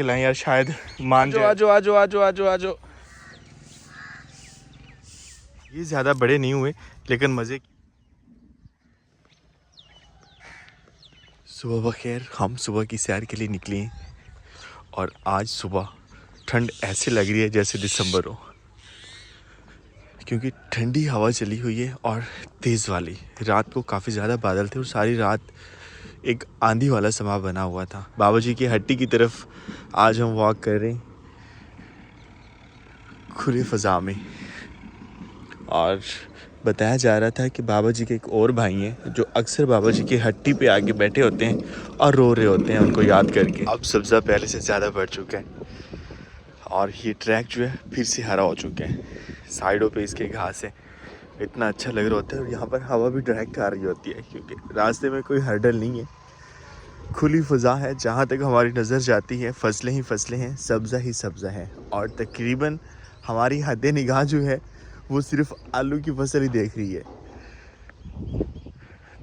खिलाएं यार, शायद मान जाए। आजो आजो आजो आजो आजो। ये ज़्यादा बड़े नहीं हुए लेकिन मज़े। सुबह बखैर, हम सुबह की सैर के लिए निकले हैं और आज सुबह ठंड ऐसे लग रही है जैसे दिसंबर हो, क्योंकि ठंडी हवा चली हुई है और तेज़ वाली। रात को काफ़ी ज़्यादा बादल थे और सारी रात एक आंधी वाला समा बना हुआ था। बाबा जी की हट्टी की तरफ आज हम वॉक कर रहे हैं खुली फ़ज़ा में। और बताया जा रहा था कि बाबा जी के एक और भाई हैं जो अक्सर बाबा जी की हट्टी पे आके बैठे होते हैं और रो रहे होते हैं उनको याद करके। अब सब्ज़ा पहले से ज़्यादा बढ़ चुका है और ये ट्रैक जो है फिर से हरा हो चुका है। साइडों पे इसके घास है, इतना अच्छा लग रहा होता है। और यहाँ पर हवा भी डायरेक्ट आ रही होती है क्योंकि रास्ते में कोई हर्डल नहीं है, खुली फ़ज़ा है। जहाँ तक हमारी नज़र जाती है फसलें ही फसलें हैं, सब्ज़ा ही सब्ज़ा है। और तकरीबन हमारी हद निगाह जो है वो सिर्फ आलू की फसल ही देख रही है।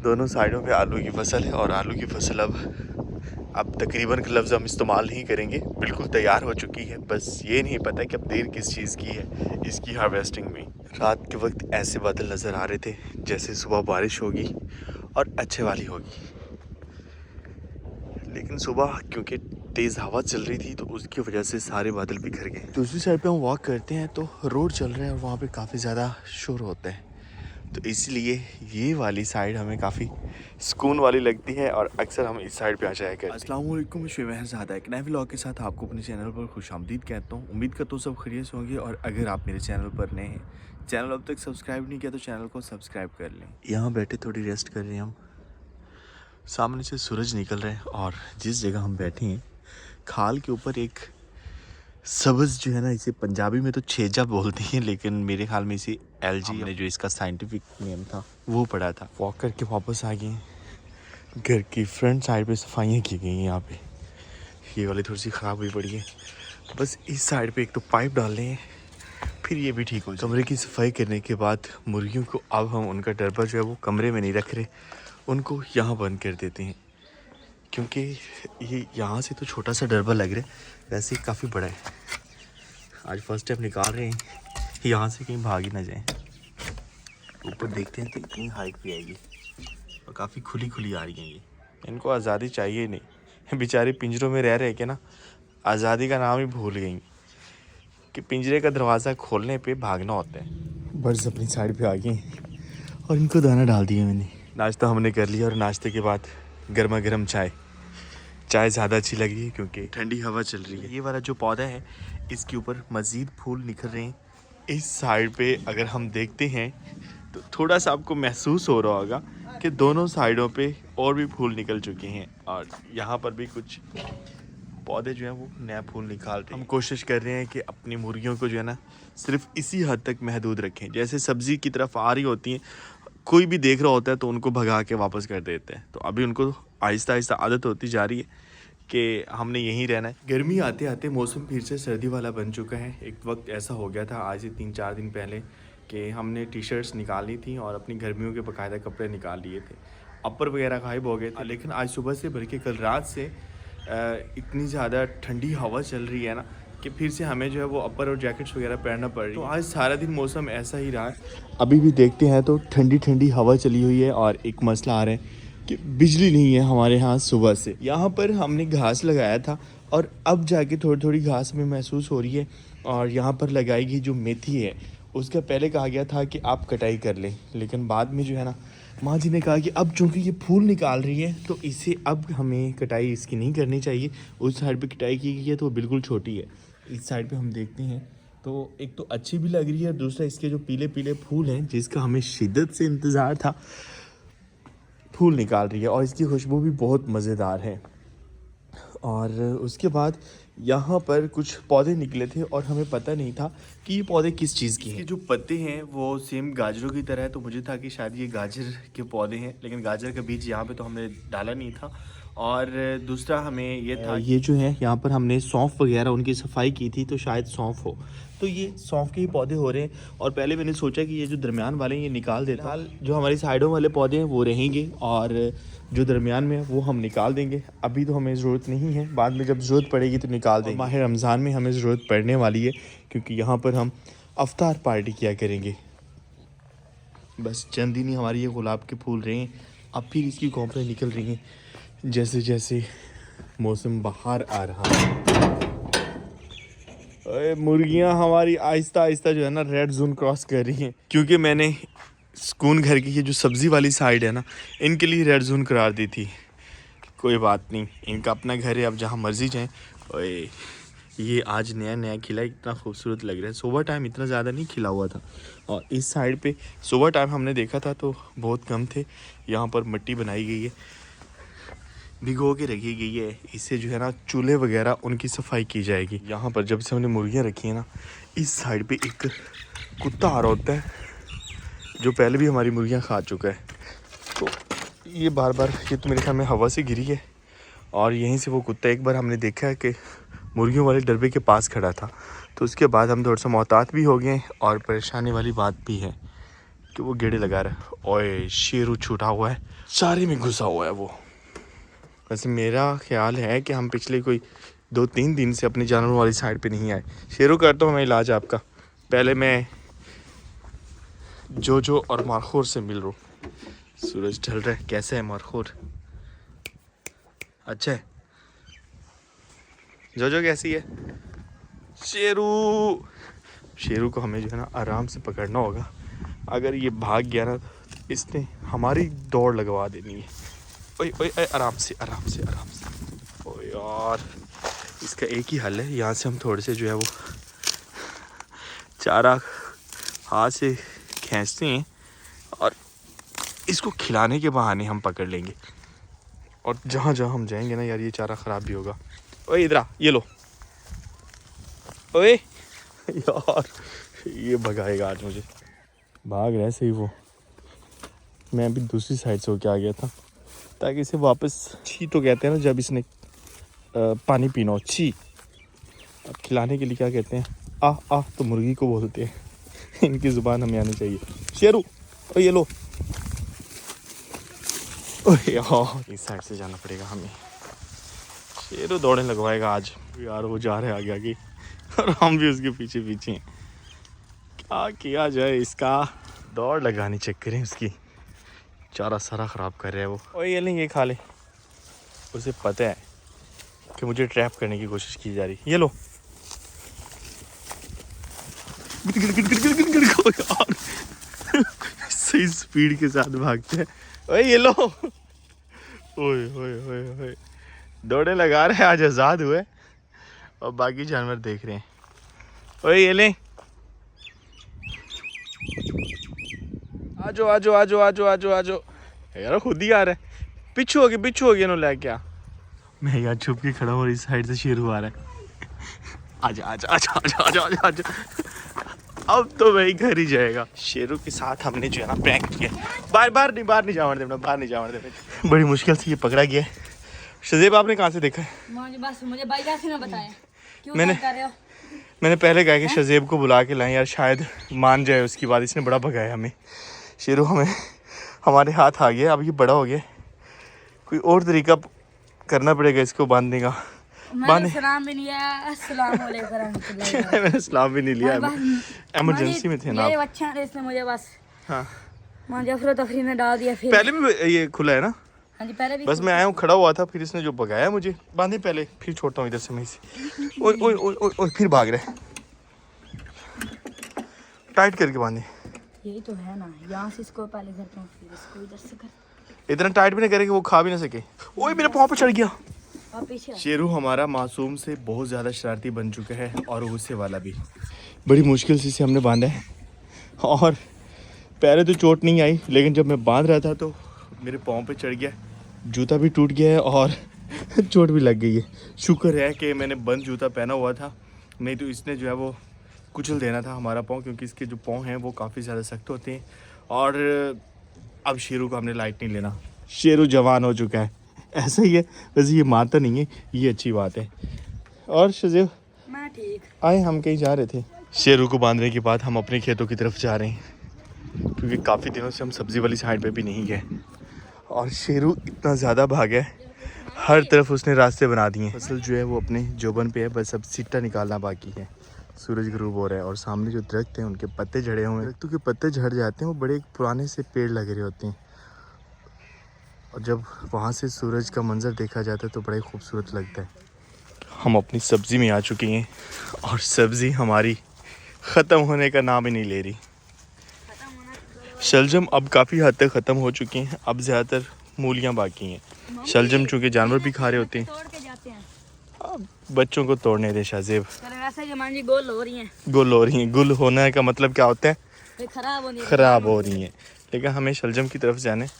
दोनों साइडों पे आलू की फसल है और आलू की फसल अब तकरीबन का लफ्ज़ हम इस्तेमाल नहीं करेंगे, बिल्कुल तैयार हो चुकी है। बस ये नहीं पता कि अब देर किस चीज़ की है इसकी हार्वेस्टिंग में। रात के वक्त ऐसे बादल नज़र आ रहे थे जैसे सुबह बारिश होगी और अच्छे वाली होगी, लेकिन सुबह क्योंकि तेज़ हवा चल रही थी तो उसकी वजह से सारे बादल बिखर गए। दूसरी साइड पे हम वॉक करते हैं तो रोड चल रहा है और वहाँ पे काफ़ी ज़्यादा शोर होता है, तो इसलिए ये वाली साइड हमें काफ़ी सुकून वाली लगती है और अक्सर हम इस साइड पे आ जाया करते हैं। अस्सलाम वालेकुम, मैं शुएब ज़ादा एक नए व्लॉग के साथ आपको अपने चैनल पर खुशामदीद कहता हूँ। उम्मीद करता हूँ सब खैरियत से होंगे और अगर आप मेरे चैनल पर नए हैं, चैनल अब तक सब्सक्राइब नहीं किया तो चैनल को सब्सक्राइब कर लें। यहाँ बैठे थोड़ी रेस्ट कर रहे हैं हम, सामने से सूरज निकल रहा है और जिस जगह हम बैठे हैं खाल के ऊपर एक सब्ज़ जो है ना, इसे पंजाबी में तो छेजा बोलते हैं लेकिन मेरे ख्याल में इसे एलजी ने जो इसका साइंटिफिक नेम था वो पढ़ा था। वॉक करके वापस आ गए। घर की फ्रंट साइड पे सफाइयाँ की गई हैं। यहाँ पे ये वाली थोड़ी सी ख़राब हुई पड़ी है, बस इस साइड पे एक तो पाइप डाल रहे हैं फिर ये भी ठीक हो जाए। कमरे की सफाई करने के बाद मुर्गियों को अब हम उनका डरबा जो है वो कमरे में नहीं रख रहे, उनको यहाँ बंद कर देते हैं क्योंकि ये यहाँ से तो छोटा सा डरबा लग रहा है, वैसे ही काफ़ी बड़ा है। आज फर्स्ट स्टेप निकाल रहे हैं, यहाँ से कहीं भाग ही ना जाए। ऊपर देखते हैं तो इतनी हाइट भी आएगी और काफ़ी खुली खुली आ रही हैं ये। इनको आज़ादी चाहिए ही नहीं, बेचारे पिंजरों में रह रहे के ना आज़ादी का नाम ही भूल गई कि पिंजरे का दरवाज़ा खोलने पे भागना होता है। बर्ड्स अपनी साइड पे आ गए और इनको दाना डाल दिया मैंने। नाश्ता हमने कर लिया और नाश्ते के बाद गर्मा गर्म चाय ज़्यादा अच्छी लग रही है क्योंकि ठंडी हवा चल रही है। ये वाला जो पौधा है इसके ऊपर मज़ीद फूल निकल रहे हैं। इस साइड पे अगर हम देखते हैं तो थोड़ा सा आपको महसूस हो रहा होगा कि दोनों साइडों पे और भी फूल निकल चुके हैं और यहाँ पर भी कुछ पौधे जो हैं वो नया फूल निकालते हैं। हम कोशिश कर रहे हैं कि अपनी मुर्गियों को जो है ना सिर्फ इसी हद तक महदूद रखें। जैसे सब्ज़ी की तरफ आ रही होती हैं, कोई भी देख रहा होता है तो उनको भगा के वापस कर देते हैं। तो अभी उनको आहिस्ता आहिस्ता आदत होती जा रही है कि हमने यहीं रहना है। गर्मी आते आते मौसम फिर से सर्दी वाला बन चुका है। एक वक्त ऐसा हो गया था आज से 3-4 दिन पहले कि हमने टी शर्ट्स निकाली थी और अपनी गर्मियों के बाकायदा कपड़े निकाल लिए थे। अपर वगैरह गायब हो गए थे, लेकिन आज सुबह से बल्कि कल रात से इतनी ज़्यादा ठंडी हवा चल रही है ना कि फिर से हमें जो है वो अपर और जैकेट्स वगैरह पहनना पड़ रही है। तो आज सारा दिन मौसम ऐसा ही रहा है। अभी भी देखते हैं तो ठंडी ठंडी हवा चली हुई है और एक मसला आ रहा है कि बिजली नहीं है हमारे यहाँ सुबह से। यहाँ पर हमने घास लगाया था और अब जाके थोड़ी थोड़ी घास हमें महसूस हो रही है। और यहाँ पर लगाई गई जो मेथी है उसका पहले कहा गया था कि आप कटाई कर लें, लेकिन बाद में जो है ना माँ जी ने कहा कि अब चूँकि ये फूल निकाल रही है तो इसे अब हमें कटाई इसकी नहीं करनी चाहिए। उस साइड पे कटाई की गई है तो वो बिल्कुल छोटी है। इस साइड पे हम देखते हैं तो एक तो अच्छी भी लग रही है, दूसरा इसके जो पीले पीले फूल हैं जिसका हमें शिद्दत से इंतज़ार था, फूल निकाल रही है और इसकी खुशबू भी बहुत मज़ेदार है। और उसके बाद यहाँ पर कुछ पौधे निकले थे और हमें पता नहीं था कि ये पौधे किस चीज़ की हैं। जो पत्ते हैं वो सेम गाजरों की तरह है, तो मुझे था कि शायद ये गाजर के पौधे हैं, लेकिन गाजर का बीज यहाँ पे तो हमने डाला नहीं था और दूसरा हमें ये था, ये जो है यहाँ पर हमने सौंफ वगैरह उनकी सफाई की थी, तो शायद सौंफ हो, तो ये सौंफ के ही पौधे हो रहे हैं। और पहले मैंने सोचा कि ये जो दरमियान वाले हैं ये निकाल देता, हाल जो हमारी साइडों वाले पौधे हैं वो रहेंगे और जो दरमियान में है वो हम निकाल देंगे। अभी तो हमें ज़रूरत नहीं है, बाद में जब ज़रूरत पड़ेगी तो निकाल देंगे। माह रमज़ान में हमें ज़रूरत पड़ने वाली है क्योंकि यहाँ पर हम अफ्तार पार्टी किया करेंगे। बस चंद दिन ही हमारी ये गुलाब के फूल रहे हैं, अब फिर इसकी कॉम्पलें निकल रही हैं जैसे जैसे मौसम बाहर आ रहा है। मुर्गियां हमारी आहिस्ता आहिस्ता जो है ना रेड जोन क्रॉस कर रही हैं, क्योंकि मैंने सुकून घर की ये जो सब्ज़ी वाली साइड है ना इनके लिए रेड जोन करार दी थी। कोई बात नहीं, इनका अपना घर है, अब जहाँ मर्जी जाएं। ओए ये आज नया नया खिला, इतना खूबसूरत लग रहा है। सुबह टाइम इतना ज़्यादा नहीं खिला हुआ था और इस साइड पे सुबह टाइम हमने देखा था तो बहुत कम थे। यहाँ पर मिट्टी बनाई गई है, भिगो के रखी गई है, इससे जो है ना चूल्हे वगैरह उनकी सफाई की जाएगी। यहाँ पर जब से हमने मुर्गियाँ रखी हैं ना, इस साइड पे एक कुत्ता आ रहा होता है जो पहले भी हमारी मुर्गियाँ खा चुका है। तो ये बार बार, ये तो मेरे ख्याल में हवा से गिरी है और यहीं से वो कुत्ता, एक बार हमने देखा है कि मुर्गियों वाले डरबे के पास खड़ा था, तो उसके बाद हम थोड़ा सा मोहतात भी हो गए। और परेशानी वाली बात भी है कि वो गेड़े लगा रहा है। ओए शेरू छूटा हुआ है, चारे में घुसा हुआ है वो। वैसे मेरा ख्याल है कि हम पिछले कोई 2-3 दिन से अपने जानवरों वाली साइड पे नहीं आए। शेरू करता हूँ मैं इलाज आपका, पहले मैं जोजो और मारखोर से मिल रहा हूँ। सूरज ढल रहा है, कैसा है मारखोर? अच्छा है। जोजो कैसी है? शेरू को हमें जो है ना आराम से पकड़ना होगा। अगर ये भाग गया ना तो इसने हमारी दौड़ लगवा देनी है। ओए ओए ओए, आराम से आराम से आराम से। ओए यार, इसका एक ही हल है, यहाँ से हम थोड़े से जो है वो चारा हाथ से खींचते हैं और इसको खिलाने के बहाने हम पकड़ लेंगे। और जहाँ जहाँ हम जाएंगे ना यार, ये चारा ख़राब भी होगा। ओए इधर आ, ये लो। ओए यार, ये भगाएगा आज मुझे। भाग रहा है सही वो, मैं अभी दूसरी साइड से होके आ गया था ताकि इसे वापस, छी तो कहते हैं ना जब इसने पानी पीना हो, छी। अब खिलाने के लिए क्या कहते हैं? आ तो मुर्गी को बोलते हैं। इनकी ज़ुबान हमें आनी चाहिए। शेरू, ओ ये लो। ओह यार, इस साइड से जाना पड़ेगा हमें। शेरू दौड़ने लगवाएगा आज यार, वो जा रहे आगे आगे और हम भी उसके पीछे पीछे हैं। क्या किया जाए इसका? दौड़ लगानी चेक करें उसकी, चारा सारा ख़राब कर रहा है वो। ओए ये नहीं, ये खा ले। उसे पता है कि मुझे ट्रैप करने की कोशिश की जा रही। ये लो। यार सही स्पीड के साथ भागते हैं। ओए ये लो। ओए ओए ओए ओए, दौड़े लगा रहे हैं, आज आज़ाद हुए और बाकी जानवर देख रहे हैं। ओए ये ले, आजो आजो आजो आजो आजो आजो। यार खुद ही आ रहा है, पिछू हो गया नो ले क्या। मैं यहाँ छुप के खड़ा हूँ और इस साइड से शेरू आ रहा है। आजा आजा आजा आजा आजा आजा आजा। अब तो वही घर ही जाएगा। शेरू के साथ हमने जो है ना प्रैंक किया। बाहर नहीं जाने देना, बाहर नहीं जाने देना। बड़ी मुश्किल से ये पकड़ा गया है। शजेब आपने कहाँ से देखा है? मुझे भाई कैसे ना बताया, क्यों कर रहे हो? मैंने पहले कहा कि शजेब को बुला के लाएं यार, शायद मान जाए। उसकी बात, इसने बड़ा भगाया हमें। शेरू हमें हमारे हाथ आ गया, अब ये बड़ा हो गया, कोई और तरीका करना पड़ेगा इसको बांधने का। मैंने सलाम भी नहीं लिया, अस्सलाम वालेकुम। मैंने सलाम भी नहीं लिया, इमरजेंसी में थे ना। ये बच्चा है, इसने मुझे बस हाँ, मुझे अफरा तफरी में डाल दिया। फिर पहले भी ये खुला है ना? हाँ जी, पहले भी बस मैं आया हूँ, खड़ा हुआ था, फिर इसने जो भगाया मुझे। बांधे पहले, फिर छोड़ता हूँ इधर से मैं इसे। ओए ओए ओए ओए, फिर भाग रहे। टाइट करके बांधे। यही तो है ना, यहाँ से इसको पहले करता हूँ, फिर इसको इधर से कर। इतना टाइट भी नहीं करे कि वो खा भी ना सके। ओए मेरे पाँव पे चढ़ गया। पीछे शेरू हमारा मासूम से बहुत ज़्यादा शरारती बन चुका है और गुस्से वाला भी। बड़ी मुश्किल से इसे हमने बांधा है और पहले तो चोट नहीं आई, लेकिन जब मैं बांध रहा था तो मेरे पाँव पे चढ़ गया, जूता भी टूट गया है और चोट भी लग गई है। शुक्र है कि मैंने बंद जूता पहना हुआ था, नहीं तो इसने जो है वो कुचल देना था हमारा पाँव, क्योंकि इसके जो पाँव हैं वो काफ़ी ज़्यादा सख्त होते हैं। और अब शेरू को हमने लाइट नहीं लेना, शेरू जवान हो चुका है। ऐसा ही है, वैसे ये मारता नहीं है, ये अच्छी बात है। और शज़ेब मैं ठीक। आए, हम कहीं जा रहे थे। शेरू को बांधने के बाद हम अपने खेतों की तरफ जा रहे हैं, क्योंकि काफ़ी दिनों से हम सब्ज़ी वाली साइड पे भी नहीं गए। और शेरू इतना ज़्यादा भागा है, हर तरफ उसने रास्ते बना दिए हैं। फसल जो है वो अपने जोबन पे है, बस अब सिट्टा निकालना बाकी है। सूरज ग्रूब हो रहा है और सामने जो दरख्त हैं उनके पत्ते झड़े हुए हैं। दरख्तों के पत्ते झड़ जाते हैं, वो बड़े पुराने से पेड़ लगे रहे होते हैं, और जब वहाँ से सूरज का मंजर देखा जाता है तो बड़ा ही खूबसूरत लगता है। हम अपनी सब्ज़ी में आ चुके हैं और सब्ज़ी हमारी ख़त्म होने का नाम ही नहीं ले रही। शलजम अब काफ़ी हद तक ख़त्म हो चुके हैं, अब ज़्यादातर मूलियाँ बाकी हैं। शलजम चूँकि जानवर भी खा रहे होते हैं। तोड़ के जाते हैं। अब बच्चों को तोड़ने दे शाहजेब। वैसे जमान जी गोल हो रही हैं। गुल हो रही हैं। गुल होने का मतलब क्या होता है? ख़राब हो रही हैं। लेकिन हमें शलजम की तरफ जाना है।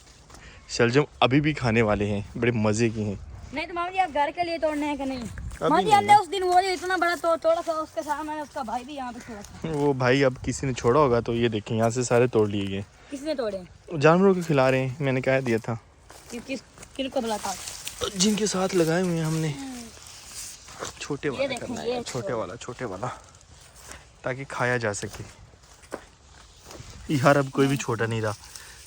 शलजम अभी भी खाने वाले हैं, बड़े मज़े की हैं। नहीं तो मामा जी आप घर के लिए तोड़ने हैं कि नहीं? अभी मामा जी नहीं हमने उस दिन वो जो इतना बड़ा तोड़ा था, उसके सामने उसका भाई भी यहाँ पे छोड़ा था। वो भाई अब किसी ने छोड़ा होगा, तो ये देखें यहाँ से सारे तोड़ लिए गए। किसने तोड़े? जानवरों को खिला रहे हैं, मैंने कह दिया था। किनको बुला था? जिनके साथ लगाए हुए हैं हमने। छोटे वाला देखें, करना ये है, छोटे वाला, ताकि खाया जा सके। यार अब कोई भी छोटा नहीं रहा,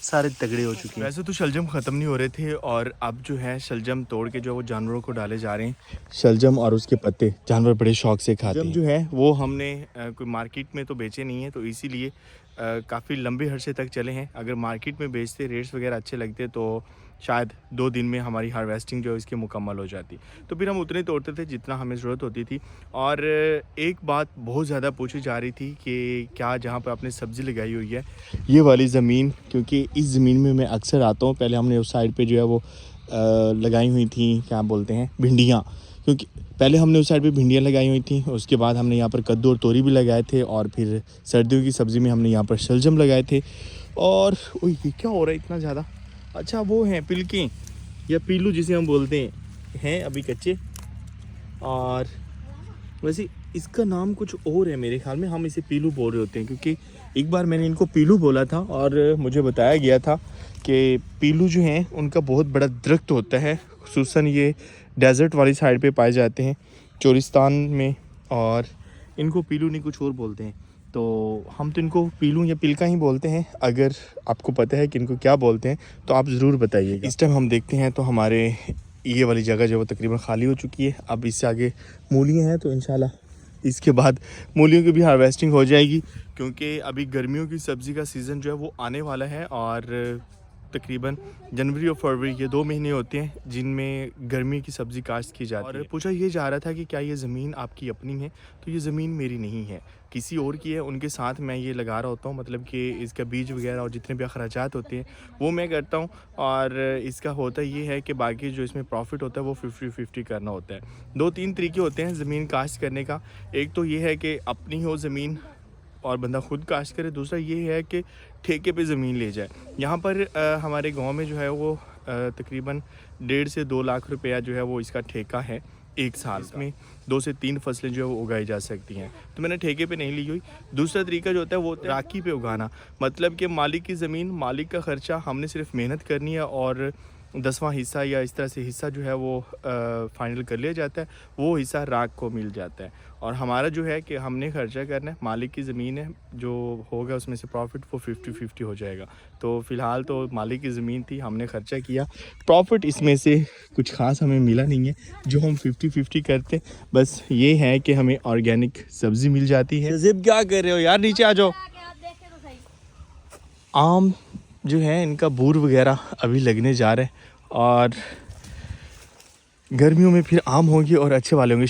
सारे तगड़े हो चुके हैं। वैसे तो शलजम ख़त्म नहीं हो रहे थे, और अब जो है शलजम तोड़ के जो वो जानवरों को डाले जा रहे हैं। शलजम और उसके पत्ते जानवर बड़े शौक से खाते हैं। जो है वो हमने कोई मार्केट में तो बेचे नहीं है, तो इसीलिए काफ़ी लंबे अरसे तक चले हैं। अगर मार्केट में बेचते, रेट्स वगैरह अच्छे लगते, तो शायद 2 दिन में हमारी हार्वेस्टिंग जो है इसकी मुकम्मल हो जाती। तो फिर हम उतने तोड़ते थे जितना हमें ज़रूरत होती थी। और एक बात बहुत ज़्यादा पूछी जा रही थी कि क्या जहाँ पर आपने सब्ज़ी लगाई हुई है ये वाली ज़मीन, क्योंकि इस ज़मीन में मैं अक्सर आता हूँ। पहले हमने उस साइड पे जो है वो लगाई हुई थी, क्या बोलते हैं, भिंडियाँ। क्योंकि पहले हमने उस साइड पे भिंडियाँ लगाई हुई थी, उसके बाद हमने यहाँ पर कद्दू और तोरी भी लगाए थे, और फिर सर्दियों की सब्ज़ी में हमने यहाँ पर शलजम लगाए थे। और ओह ये क्या हो रहा है इतना ज़्यादा? अच्छा वो हैं पिलके या पीलू जिसे हम बोलते हैं अभी कच्चे। और वैसे इसका नाम कुछ और है मेरे ख्याल में, हम इसे पीलू बोल रहे होते हैं, क्योंकि एक बार मैंने इनको पीलू बोला था और मुझे बताया गया था कि पीलू जो हैं उनका बहुत बड़ा दरख्त होता है, खुसूसन ये डेजर्ट वाली साइड पे पाए जाते हैं, चोरिस्तान में, और इनको पीलू नहीं कुछ और बोलते हैं। तो हम तो इनको पीलू या पिलका ही बोलते हैं। अगर आपको पता है कि इनको क्या बोलते हैं तो आप ज़रूर बताइएगा। इस टाइम हम देखते हैं तो हमारे ये वाली जगह जो वो तकरीबन खाली हो चुकी है। अब इससे आगे मूलियाँ हैं, तो इंशाल्लाह इसके बाद मूलियों की भी हार्वेस्टिंग हो जाएगी, क्योंकि अभी गर्मियों की सब्ज़ी का सीज़न जो है वो आने वाला है। और तकरीबन जनवरी और फरवरी ये 2 महीने होते हैं जिनमें गर्मी की सब्ज़ी काश्त की जाती है। और पूछा ये जा रहा था कि क्या ये ज़मीन आपकी अपनी है? तो ये ज़मीन मेरी नहीं है, किसी और की है। उनके साथ मैं ये लगा रहा होता हूँ, मतलब कि इसका बीज वगैरह और जितने भी अखराजात होते हैं वो मैं करता हूँ। और इसका होता ये है कि बाकी जो इसमें प्रॉफिट होता है वो 50-50 करना होता है। 2-3 तरीके होते हैं ज़मीन काश्त करने का। एक तो ये है कि अपनी हो ज़मीन और बंदा खुद काश्त करे, दूसरा ये है कि ठेके पे ज़मीन ले जाए। यहाँ पर हमारे गांव में जो है वो तकरीबन 1.5 से 2 लाख रुपया जो है वो इसका ठेका है एक साल में। 2 से 3 फसलें जो है वो उगाई जा सकती हैं, तो मैंने ठेके पे नहीं ली हुई। दूसरा तरीका जो होता है वो राखी पे उगाना, मतलब कि मालिक की ज़मीन, मालिक का ख़र्चा, हमने सिर्फ मेहनत करनी है और 10वां हिस्सा या इस तरह से हिस्सा जो है वो फाइनल कर लिया जाता है, वो हिस्सा राख को मिल जाता है। और हमारा जो है कि हमने खर्चा करना है, मालिक की ज़मीन है, जो होगा उसमें से प्रॉफिट वो 50-50 हो जाएगा। तो फ़िलहाल तो मालिक की ज़मीन थी, हमने खर्चा किया, प्रॉफिट इसमें से कुछ ख़ास हमें मिला नहीं है। जो हम 50-50 करते, बस ये है कि हमें ऑर्गेनिक सब्ज़ी मिल जाती है। ज़िब क्या कर रहे हो यार, नीचे आ जाओ। आम जो है इनका बूर वगैरह अभी लगने जा रहे हैं, और गर्मियों में फिर आम होंगे और अच्छे वाले होंगे।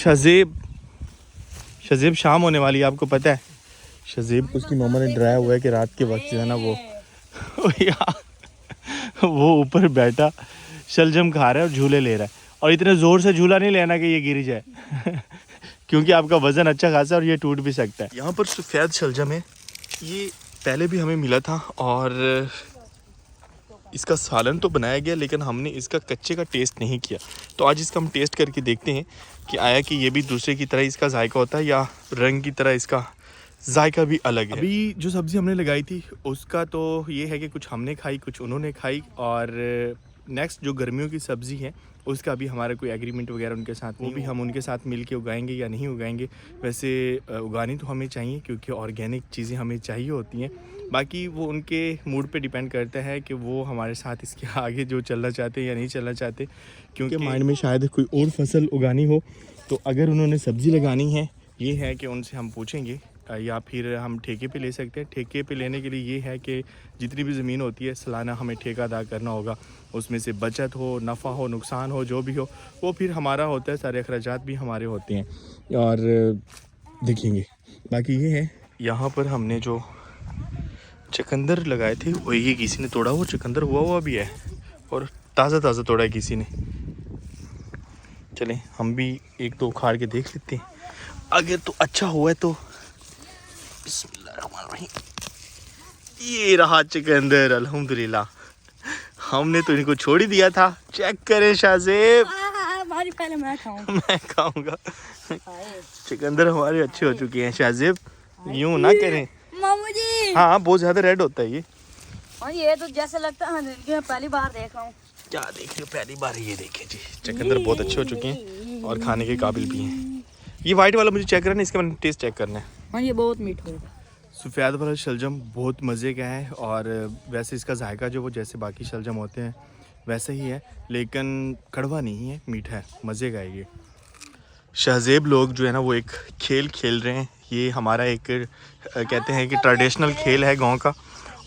शज़ेब शाम होने वाली है, आपको पता है। शज़ेब को उसकी मम्मा ने डराया हुआ है कि रात के वक्त जो है ना वो ऊपर बैठा शलजम खा रहा है और झूले ले रहा है, और इतने ज़ोर से झूला नहीं लेना कि ये गिर जाए क्योंकि आपका वज़न अच्छा खासा और ये टूट भी सकता है। यहाँ पर सफ़ेद शलजम है, ये पहले भी हमें मिला था और इसका सालन तो बनाया गया, लेकिन हमने इसका कच्चे का टेस्ट नहीं किया। तो आज इसका हम टेस्ट करके देखते हैं कि आया कि ये भी दूसरे की तरह इसका जायका होता है या रंग की तरह इसका जायका भी अलग है। अभी जो सब्ज़ी हमने लगाई थी उसका तो ये है कि कुछ हमने खाई, कुछ उन्होंने खाई, और नेक्स्ट जो गर्मियों की सब्ज़ी है उसका भी हमारा कोई एग्रीमेंट वगैरह उनके साथ, वो भी हम उनके साथ मिल के उगाएंगे या नहीं उगाएंगे। वैसे उगानी तो हमें चाहिए क्योंकि ऑर्गेनिक चीज़ें हमें चाहिए होती हैं। बाकी वो उनके मूड पे डिपेंड करता है कि वो हमारे साथ इसके आगे जो चलना चाहते हैं या नहीं चलना चाहते, क्योंकि माइंड में शायद कोई और फसल उगानी हो। तो अगर उन्होंने सब्ज़ी लगानी है, ये है कि उनसे हम पूछेंगे, या फिर हम ठेके पे ले सकते हैं। ठेके पे लेने के लिए ये है कि जितनी भी ज़मीन होती है सालाना हमें ठेका अदा करना होगा, उसमें से बचत हो, नफ़ा हो, नुकसान हो, जो भी हो वो फिर हमारा होता है, सारे अखराजात भी हमारे होते हैं और देखेंगे। बाकी ये है, यहाँ पर हमने जो चुकंदर लगाए थे वो ये किसी ने तोड़ा, वो चुकंदर हुआ भी है और ताज़ा ताज़ा तोड़ा है किसी ने। चलें हम भी एक दो उखाड़ के देख लेते हैं, अगर तो अच्छा हुआ है तो बिस्मिल्लाहिर्रहमानिर्रहीम। ये रहा चुकंदर, अल्हम्दुलिल्लाह। हमने तो इनको छोड़ ही दिया था। चेक करें शाहज़ेब, पहले मैं खाऊं। मैं खाऊंगा। चुकंदर हमारे अच्छे हो चुके हैं शाहज़ेब, यूं ना करें। मामू जी, हाँ बहुत ज़्यादा रेड होता है ये। और ये तो जैसे लगता है जिंदगी में पहली बार देख रहा हूँ। क्या देख रहे हो, पहली बार ये देखे जी। चुकंदर बहुत अच्छे हो चुके हैं और खाने के काबिल भी हैं। ये वाइट वाला मुझे चेक करना है, इसका मैंने टेस्ट चेक करना है। हाँ ये बहुत मीठा है। सफ़ेद वाला शलजम बहुत मज़े का है और वैसे इसका जायका जो वो जैसे बाकी शलजम होते हैं वैसे ही है, लेकिन कड़वा नहीं है, मीठा है, मज़े का है ये। शाहज़ेब लोग जो है ना वो एक खेल खेल रहे हैं। ये हमारा एक कहते हैं कि ट्रेडिशनल खेल है गांव का,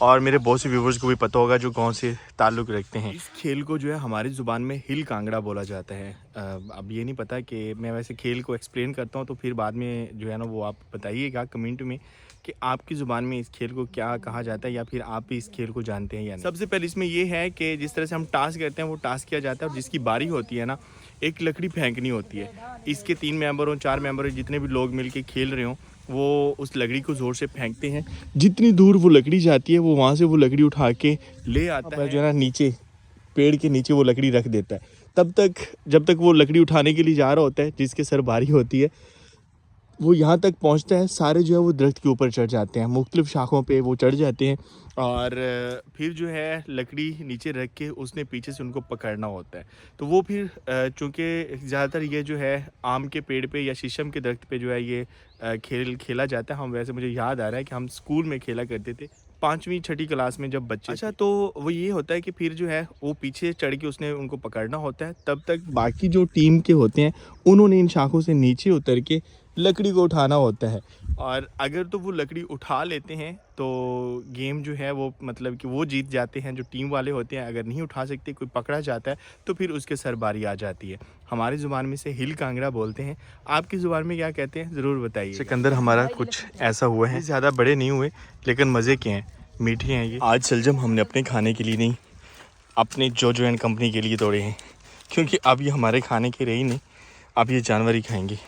और मेरे बहुत से व्यूवर्स को भी पता होगा जो गांव से ताल्लुक़ रखते हैं। इस खेल को जो है हमारी ज़ुबान में हिल कांगड़ा बोला जाता है। अब ये नहीं पता कि मैं वैसे खेल को एक्सप्लेन करता हूँ तो फिर बाद में जो है ना वो आप बताइएगा कमेंट में कि आपकी ज़ुबान में इस खेल को क्या कहा जाता है, या फिर आप भी इस खेल को जानते हैं या नहीं। सबसे पहले इसमें ये है कि जिस तरह से हम टास्क करते हैं वो टास्क किया जाता है, और जिसकी बारी होती है ना, एक लकड़ी फेंकनी होती है। इसके 3 मेंबर हो, 4 मेंबर हो, जितने भी लोग मिल के खेल रहे हों वो उस लकड़ी को ज़ोर से फेंकते हैं। जितनी दूर वो लकड़ी जाती है वो वहाँ से वो लकड़ी उठा के ले आता है, जो है ना नीचे पेड़ के नीचे वो लकड़ी रख देता है। तब तक जब तक वो लकड़ी उठाने के लिए जा रहा होता है, जिसके सर बारी होती है, वो यहाँ तक पहुँचता है, सारे जो है वो दरख्त के ऊपर चढ़ जाते हैं, मुख्तलिफ शाखों पे वो चढ़ जाते हैं, और फिर जो है लकड़ी नीचे रख के उसने पीछे से उनको पकड़ना होता है। तो वो फिर चूँकि ज़्यादातर ये जो है आम के पेड़ पे या शीशम के दरख्त पे जो है ये खेल खेला जाता है। हम वैसे मुझे याद आ रहा है कि हम स्कूल में खेला करते थे 5वीं 6ठी क्लास में जब बच्चे। अच्छा, तो वो ये होता है कि फिर जो है वो पीछे चढ़ के उसने उनको पकड़ना होता है। तब तक बाकी जो टीम के होते हैं उन्होंने इन शाखों से नीचे उतर के लकड़ी को उठाना होता है, और अगर तो वो लकड़ी उठा लेते हैं तो गेम जो है वो मतलब कि वो जीत जाते हैं जो टीम वाले होते हैं। अगर नहीं उठा सकते, कोई पकड़ा जाता है तो फिर उसके सर बारी आ जाती है। हमारी ज़ुबान में से हिल कांगड़ा बोलते हैं, आपकी ज़ुबान में क्या कहते हैं ज़रूर बताइए। चुकंदर हमारा कुछ ऐसा हुआ है, ज़्यादा बड़े नहीं हुए लेकिन मज़े के हैं, मीठे हैं ये। आज शलजम हमने अपने खाने के लिए नहीं, अपने जोजो एंड कंपनी के लिए तोड़े हैं, क्योंकि अब ये हमारे खाने के रहे ही नहीं, अब ये जानवर ही खाएंगे।